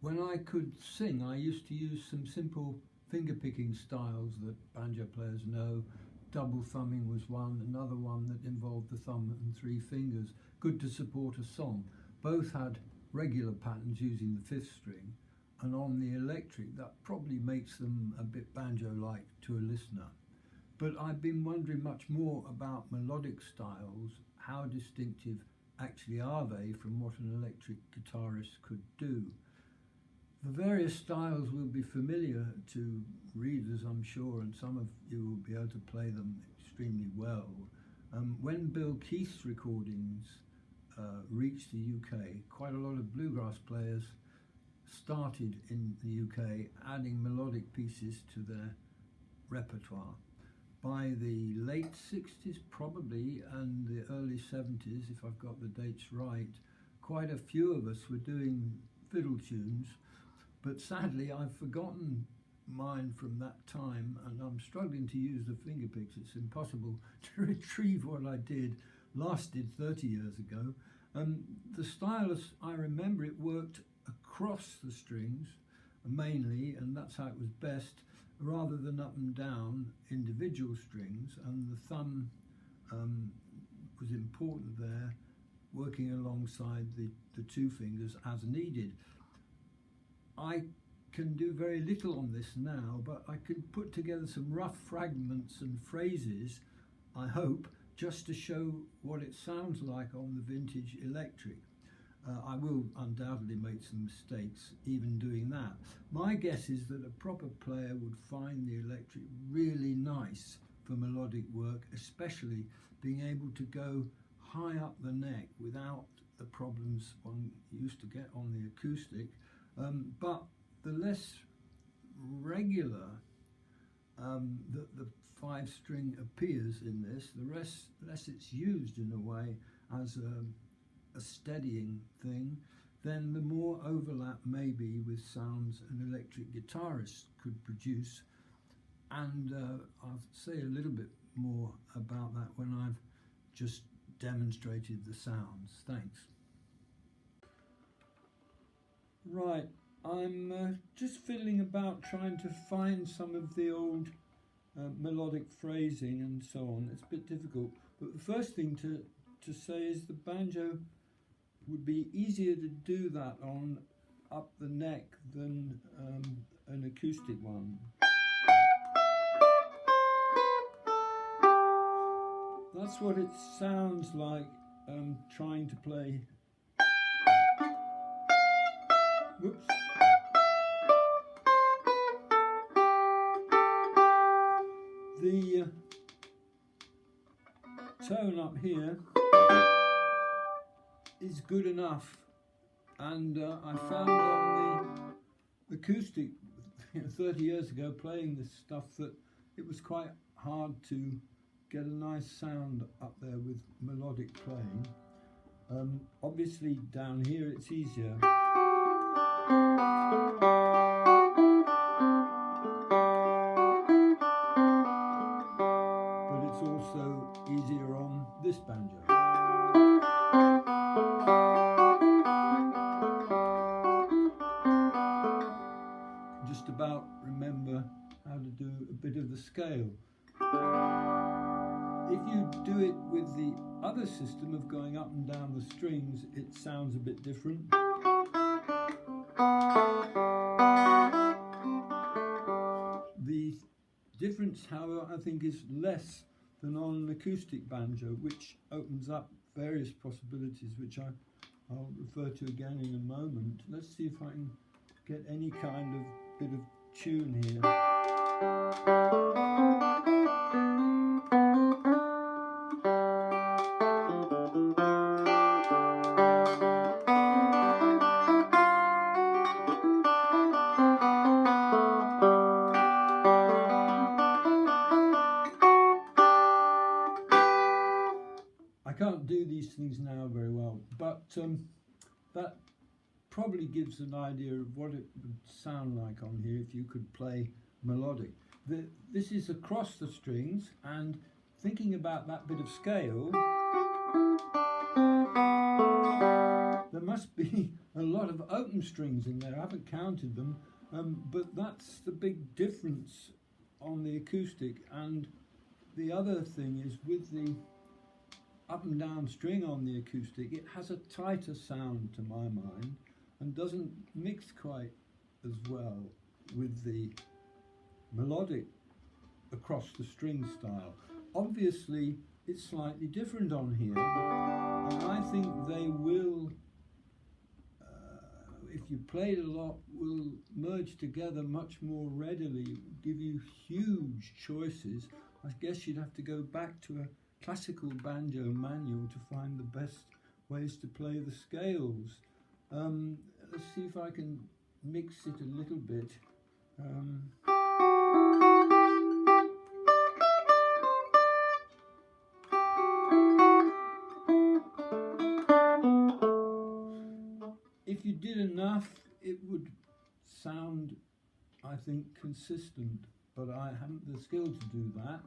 When I could sing, I used to use some simple finger picking styles that banjo players know. Double thumbing was one, another one that involved the thumb and three fingers, good to support a song. Both had regular patterns using the fifth string, and on the electric that probably makes them a bit banjo-like to a listener. But I've been wondering much more about melodic styles. How distinctive actually are they from what an electric guitarist could do? The various styles will be familiar to readers, I'm sure, and some of you will be able to play them extremely well. When Bill Keith's recordings reached the UK, quite a lot of bluegrass players started in the UK adding melodic pieces to their repertoire. By the late 60s probably, and the early 70s, if I've got the dates right, quite a few of us were doing fiddle tunes, but sadly I've forgotten mine from that time, and I'm struggling to use the finger picks. It's impossible to retrieve what I did, lasted 30 years ago. The style, as I remember it, worked across the strings mainly, and that's how it was best, rather than up and down individual strings, and the thumb was important there, working alongside the two fingers as needed. I can do very little on this now, but I can put together some rough fragments and phrases, I hope, just to show what it sounds like on the vintage electric. I will undoubtedly make some mistakes even doing that. My guess is that a proper player would find the electric really nice for melodic work, especially being able to go high up the neck without the problems one used to get on the acoustic. But the less regular the five string appears in this, the less it's used in a way as a steadying thing, then the more overlap maybe with sounds an electric guitarist could produce. And I'll say a little bit more about that when I've just demonstrated the sounds. Thanks. Right, I'm just fiddling about trying to find some of the old melodic phrasing and so on. It's a bit difficult, but the first thing to say is the banjo would be easier to do that on up the neck than an acoustic one. That's what it sounds like trying to play. Whoops. The tone up here is good enough, and I found on the acoustic 30 years ago playing this stuff that it was quite hard to get a nice sound up there with melodic playing. Obviously down here it's easier. But it's also easier on this banjo. Just about remember how to do a bit of the scale. If you do it with the other system of going up and down the strings, it sounds a bit different. The difference, however, I think is less than on an acoustic banjo, which opens up various possibilities, which I'll refer to again in a moment. Let's see if I can get any kind of bit of tune here. I can't do these things now very well, but that probably gives an idea of what it would sound like on here if you could play melodic. This is across the strings, and thinking about that bit of scale, there must be a lot of open strings in there. I haven't counted them, but that's the big difference on the acoustic. And the other thing is, with the up and down string on the acoustic, it has a tighter sound to my mind and doesn't mix quite as well with the melodic across the string style. Obviously it's slightly different on here, and I think they will, if you played a lot, will merge together much more readily, give you huge choices. I guess you'd have to go back to a classical banjo manual to find the best ways to play the scales. Let's see if I can mix it a little bit. If you did enough, it would sound, I think, consistent, but I haven't the skill to do that.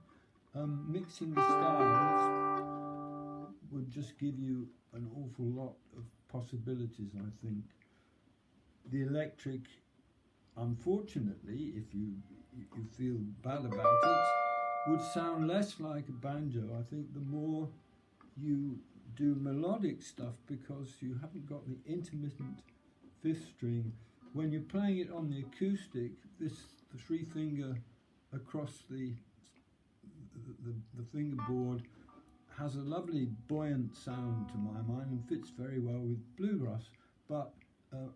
Mixing the styles would just give you an awful lot of possibilities, I think. The electric, unfortunately, if you feel bad about it, would sound less like a banjo. I think the more you do melodic stuff, because you haven't got the intermittent fifth string. When you're playing it on the acoustic, the three finger across the fingerboard has a lovely buoyant sound to my mind and fits very well with bluegrass. But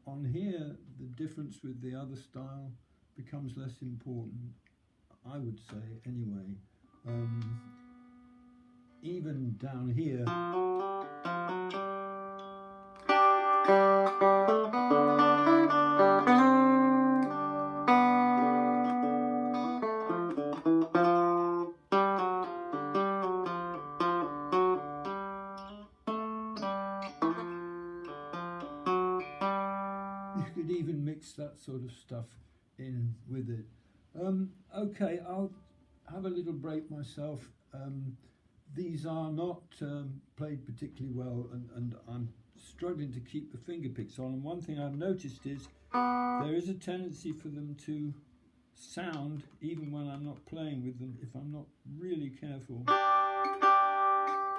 on here, the difference with the other style becomes less important, I would say, anyway. Even down here, you could even mix that sort of stuff in with it. Okay, I'll have a little break myself. These are not played particularly well, and I'm struggling to keep the finger picks on. And one thing I've noticed is there is a tendency for them to sound, even when I'm not playing with them, if I'm not really careful.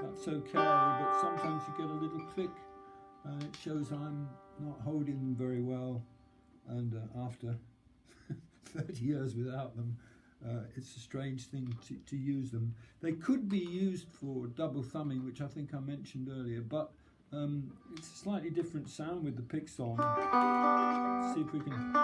That's okay, but sometimes you get a little click and it shows I'm not holding them very well, and after 30 years without them, it's a strange thing to use them. They could be used for double thumbing, which I think I mentioned earlier, but it's a slightly different sound with the picks on. Let's see if we can...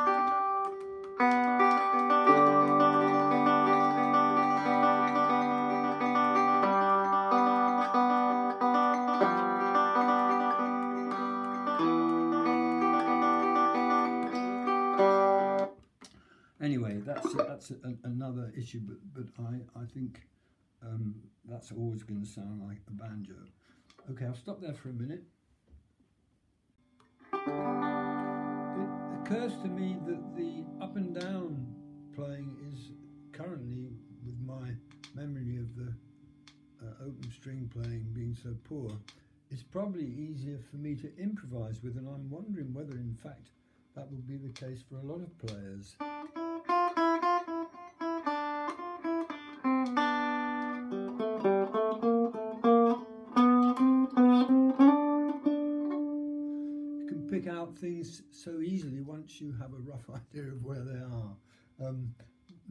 Anyway, that's another issue, but I think that's always going to sound like a banjo. Okay, I'll stop there for a minute. It occurs to me that the up and down playing is currently, with my memory of the open string playing being so poor, it's probably easier for me to improvise with, and I'm wondering whether in fact that would be the case for a lot of players. Pick out things so easily once you have a rough idea of where they are.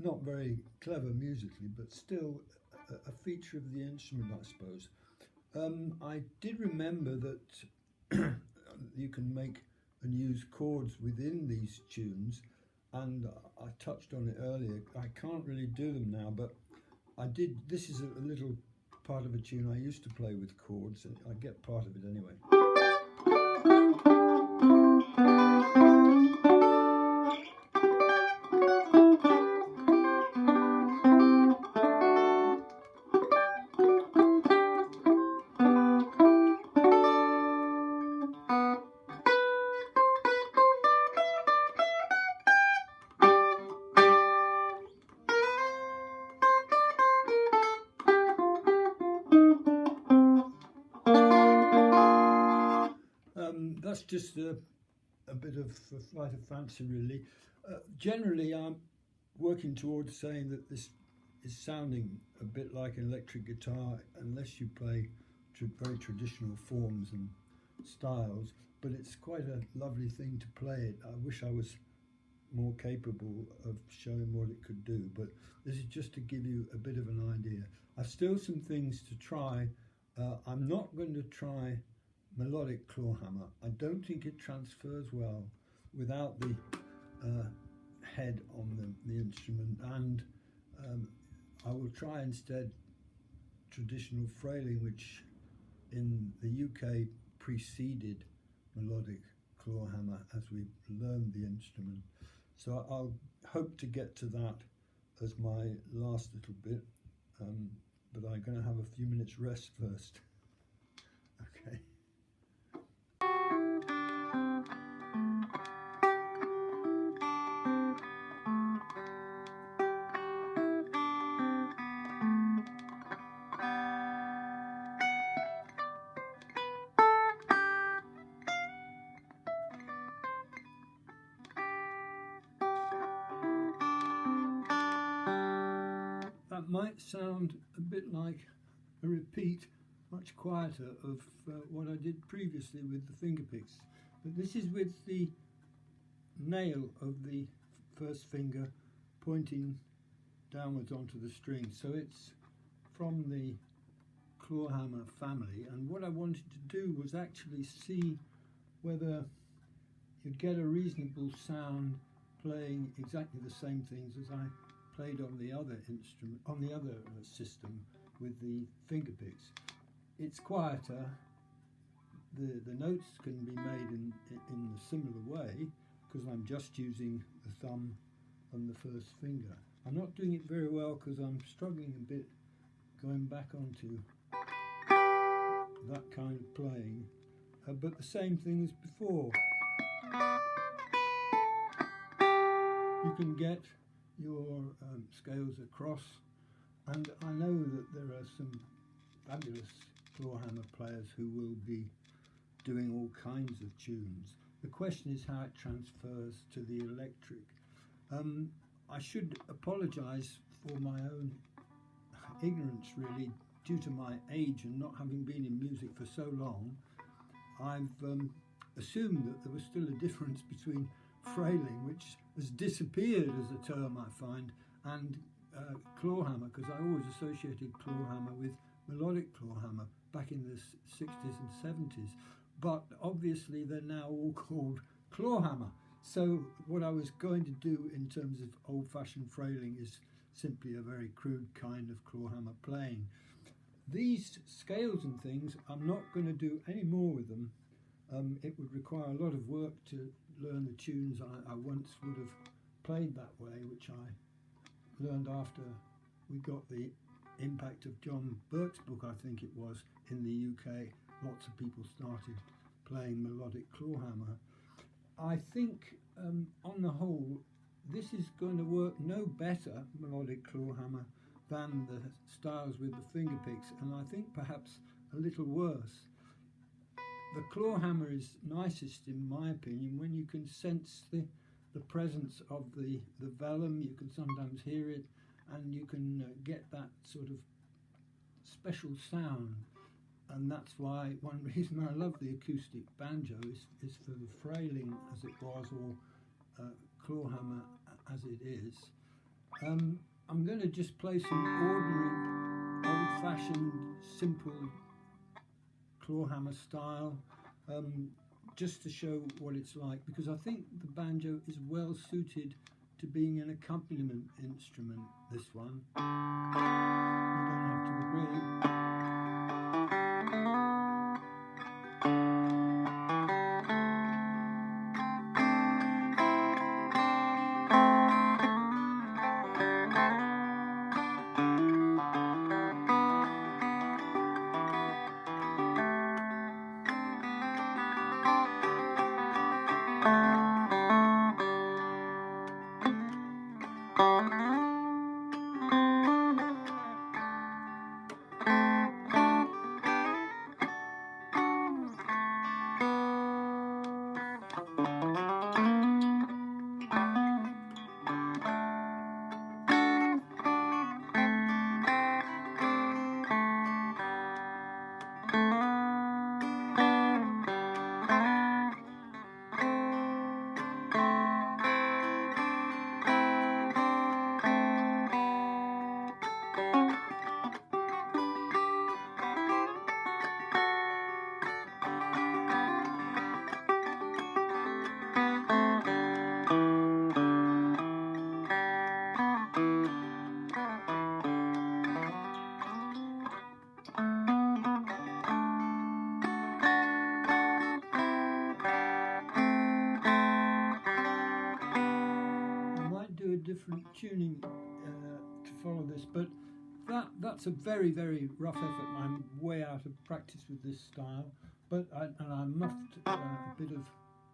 Not very clever musically, but still a feature of the instrument, I suppose. I did remember that you can make and use chords within these tunes, and I touched on it earlier. I can't really do them now, but I did. This is a little part of a tune I used to play with chords, and I get part of it anyway. just a bit of a flight of fancy, really. Generally, I'm working towards saying that this is sounding a bit like an electric guitar, unless you play very traditional forms and styles, but it's quite a lovely thing to play it. I wish I was more capable of showing what it could do, but this is just to give you a bit of an idea. I've still some things to try. I'm not going to try melodic claw hammer. I don't think it transfers well without the head on the instrument, and I will try instead traditional frailing, which in the UK preceded melodic claw hammer as we learned the instrument. So I'll hope to get to that as my last little bit, but I'm going to have a few minutes rest first. Okay. That might sound a bit like a repeat, much quieter, of what I did previously with the finger picks, but this is with the nail of the first finger pointing downwards onto the string, so it's from the claw hammer family. And what I wanted to do was actually see whether you'd get a reasonable sound playing exactly the same things as I played on the other instrument, on the other system with the finger picks. It's quieter. The notes can be made in a similar way because I'm just using the thumb and the first finger. I'm not doing it very well because I'm struggling a bit going back onto that kind of playing, but the same thing as before. You can get your scales across, and I know that there are some fabulous claw hammer players who will be doing all kinds of tunes. The question is how it transfers to the electric. I should apologise for my own ignorance, really, due to my age and not having been in music for so long. I've assumed that there was still a difference between frailing, which has disappeared as a term I find, and claw hammer, because I always associated claw hammer with melodic claw hammer back in the 60s and 70s, but obviously they're now all called claw hammer. So what I was going to do in terms of old-fashioned frailing is simply a very crude kind of claw hammer playing. These scales and things, I'm not going to do any more with them. It would require a lot of work to learn the tunes I once would have played that way, which I learned after we got the impact of John Burke's book, I think it was, in the UK. Lots of people started playing melodic claw hammer. I think on the whole this is going to work no better, melodic claw hammer, than the styles with the finger picks, and I think perhaps a little worse. The claw hammer is nicest, in my opinion, when you can sense the presence of the vellum. You can sometimes hear it, and you can get that sort of special sound. And that's why one reason I love the acoustic banjo is for the frailing as it was, or claw hammer as it is. I'm going to just play some ordinary, old-fashioned, simple claw hammer style, just to show what it's like, because I think the banjo is well suited to being an accompaniment instrument, this one. You don't have to agree. different tuning to follow this, but that's a very, very rough effort. I'm way out of practice with this style, but I muffed a bit of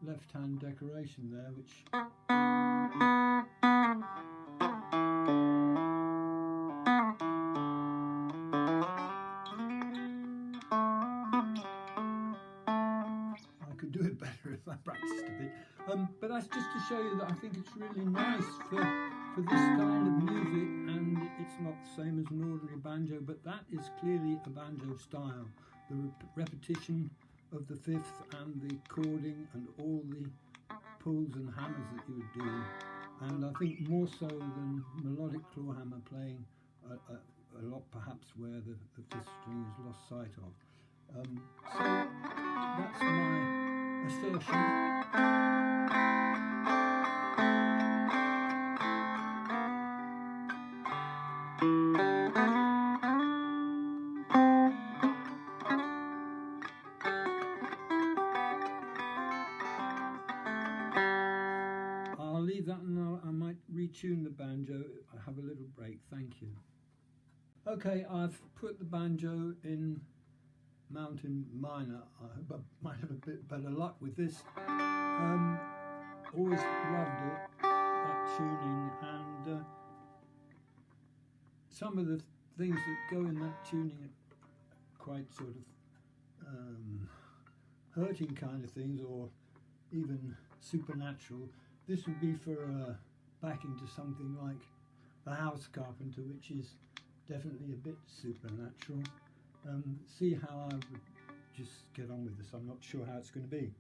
left-hand decoration there, which I could do it better if I practiced a bit. But that's just to show you that I think it's really nice for this kind of music, and it's not the same as an ordinary banjo, but that is clearly a banjo style. The repetition of the fifth and the chording and all the pulls and hammers that you would do, and I think more so than melodic claw hammer playing a lot perhaps where the fifth string is lost sight of. So that's my assertion. I'll leave that, and I might retune the banjo. I have a little break, thank you. Okay, I've put the banjo in mountain minor. I hope I might have a bit better luck with this. Always loved it, that tuning, and some of the things that go in that tuning are quite sort of hurting kind of things, or even supernatural. This would be for backing to something like The House Carpenter, which is definitely a bit supernatural. See how I would just get on with this. I'm not sure how it's going to be.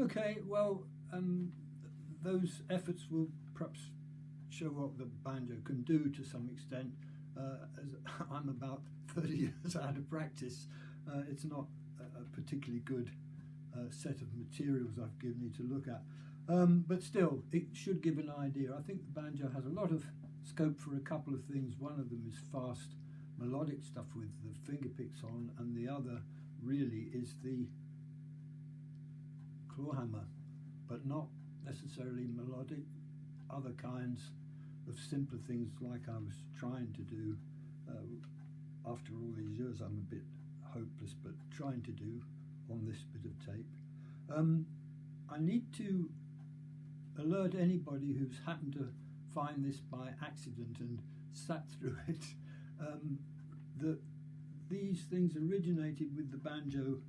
Okay, well, those efforts will perhaps show what the banjo can do to some extent. As I'm about 30 years out of practice, it's not a particularly good set of materials I've given you to look at. But still, it should give an idea. I think the banjo has a lot of scope for a couple of things. One of them is fast melodic stuff with the finger picks on, and the other really is the claw hammer, but not necessarily melodic other kinds of simpler things like I was trying to do. After all these years, I'm a bit hopeless, but trying to do on this bit of tape. I need to alert anybody who's happened to find this by accident and sat through it, that these things originated with the Banjo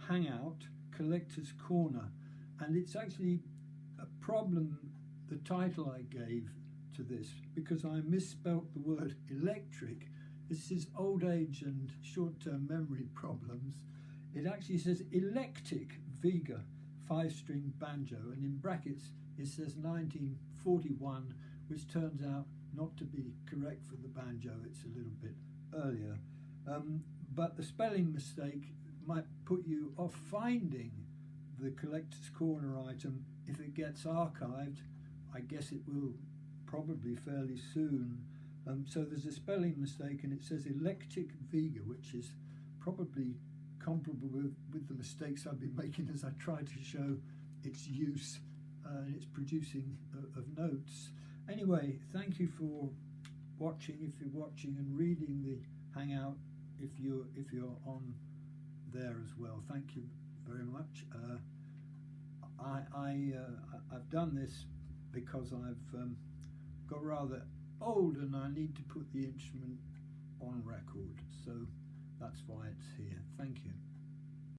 Hangout Collector's Corner, and it's actually a problem, the title I gave to this, because I misspelt the word electric. This is old age and short-term memory problems. It actually says electric Vega 5-string banjo, and in brackets it says 1941, which turns out not to be correct for the banjo. It's a little bit earlier, but the spelling mistake might put you off finding the Collector's Corner item if it gets archived. I guess it will probably fairly soon. So there's a spelling mistake, and it says electric Vega, which is probably comparable with the mistakes I've been making as I try to show its use and its producing of notes. Anyway, thank you for watching, if you're watching, and reading the Hangout if you're on there as well. Thank you very much. I've done this because I've got rather old and I need to put the instrument on record, so that's why it's here. Thank you.